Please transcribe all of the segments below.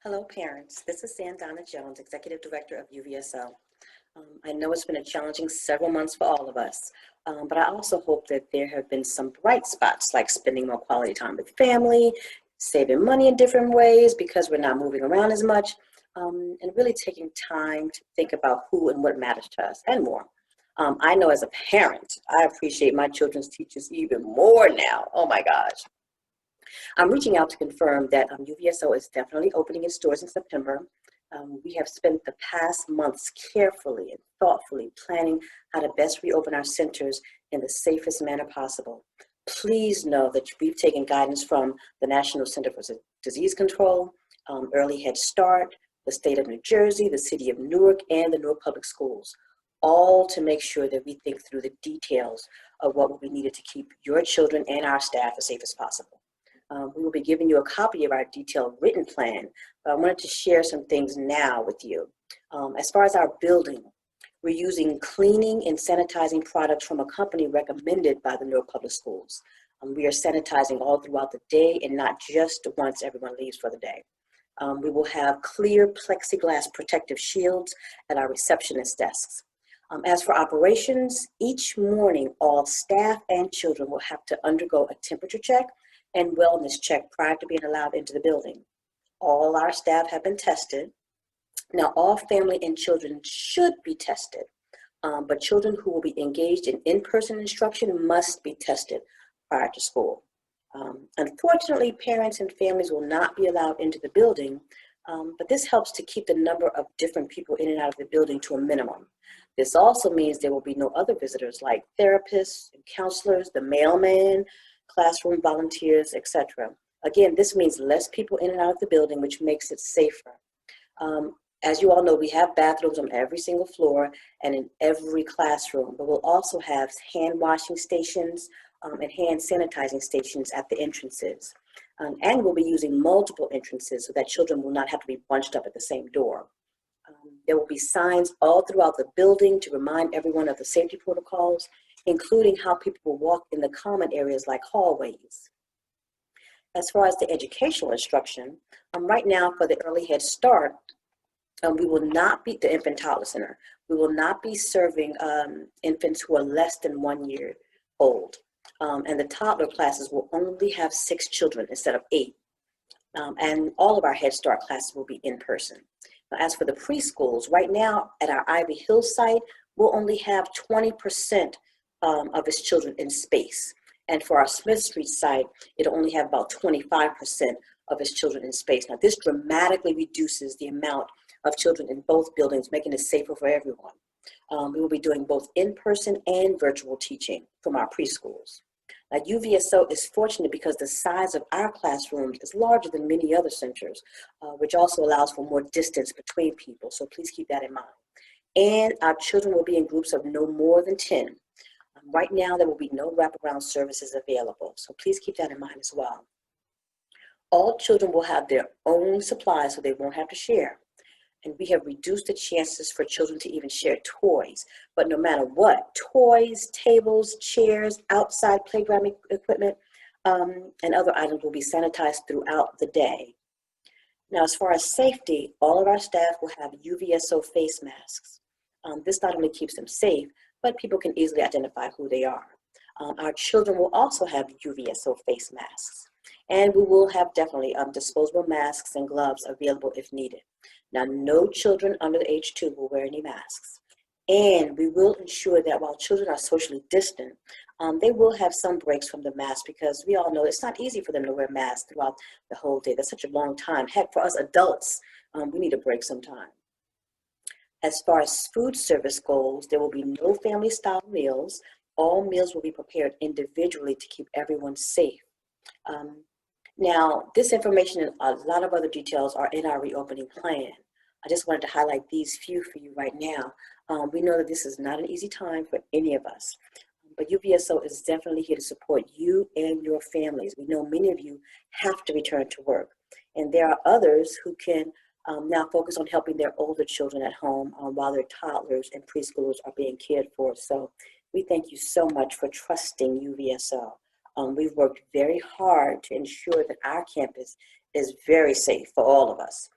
Hello, parents. This is Donna Jones, Executive Director of UVSO. I know it's been a challenging several months for all of us, but I also hope that there have been some bright spots, like spending more quality time with family, saving money in different ways because we're not moving around as much, and really taking time to think about who and what matters to us and more. I know as a parent, I appreciate my children's teachers even more now. Oh my gosh. I'm reaching out to confirm that UVSO is definitely opening its doors in September. We have spent the past months carefully and thoughtfully planning how to best reopen our centers in the safest manner possible. Please know that we've taken guidance from the National Center for Disease Control, Early Head Start, the state of New Jersey, the city of Newark, and the Newark Public Schools, all to make sure that we think through the details of what will be needed to keep your children and our staff as safe as possible. We will be giving you a copy of our detailed written plan, but I wanted to share some things now with you. As far as our building, we're using cleaning and sanitizing products from a company recommended by the Newark Public Schools. We are sanitizing all throughout the day and not just once everyone leaves for the day. We will have clear plexiglass protective shields at our receptionist desks. As for operations, each morning all staff and children will have to undergo a temperature check and wellness check prior to being allowed into the building. All our staff have been tested. Now, all family and children should be tested, but children who will be engaged in in-person instruction must be tested prior to school. Unfortunately, parents and families will not be allowed into the building, but this helps to keep the number of different people in and out of the building to a minimum. This also means there will be no other visitors like therapists and counselors, the mailman, classroom volunteers, etc. Again, this means less people in and out of the building, which makes it safer. As you all know, we have bathrooms on every single floor and in every classroom, but we'll also have hand washing stations and hand sanitizing stations at the entrances. And we'll be using multiple entrances so that children will not have to be bunched up at the same door. There will be signs all throughout the building to remind everyone of the safety protocols, including how people will walk in the common areas like hallways. As far as the educational instruction, right now for the Early Head Start, we will not be the Infant Toddler Center. We will not be serving infants who are less than 1 year old. And the toddler classes will only have 6 children instead of 8. And all of our Head Start classes will be in person. Now, as for the preschools, right now at our Ivy Hill site, we'll only have 20% of its children in space. And for our Smith Street site, it'll only have about 25% of its children in space. Now, this dramatically reduces the amount of children in both buildings, making it safer for everyone. We will be doing both in-person and virtual teaching from our preschools. Now, UVSO is fortunate because the size of our classrooms is larger than many other centers, which also allows for more distance between people. So please keep that in mind. And our children will be in groups of no more than 10. Right now, there will be no wraparound services available, so please keep that in mind as well. All children will have their own supplies, so they won't have to share. And we have reduced the chances for children to even share toys. But no matter what, toys, tables, chairs, outside playground equipment, and other items will be sanitized throughout the day. Now, as far as safety, all of our staff will have UVSO face masks. This not only keeps them safe, but people can easily identify who they are. Our children will also have UVSO face masks. And we will have definitely disposable masks and gloves available if needed. Now, no children under the age 2 will wear any masks. And we will ensure that while children are socially distant, they will have some breaks from the mask because we all know it's not easy for them to wear masks throughout the whole day. That's such a long time. Heck, for us adults, we need a break sometime. As far as food service goes, there will be no family-style meals. All meals will be prepared individually to keep everyone safe. Now, this information and a lot of other details are in our reopening plan. I just wanted to highlight these few for you right now. We know that this is not an easy time for any of us, but UVSO is definitely here to support you and your families. We know many of you have to return to work, and there are others who can now focus on helping their older children at home while their toddlers and preschoolers are being cared for. So we thank you so much for trusting UVSO. We've worked very hard to ensure that our campus is very safe for all of us.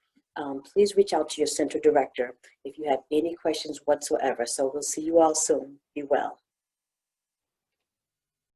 Please reach out to your center director if you have any questions whatsoever. So we'll see you all soon. Be well.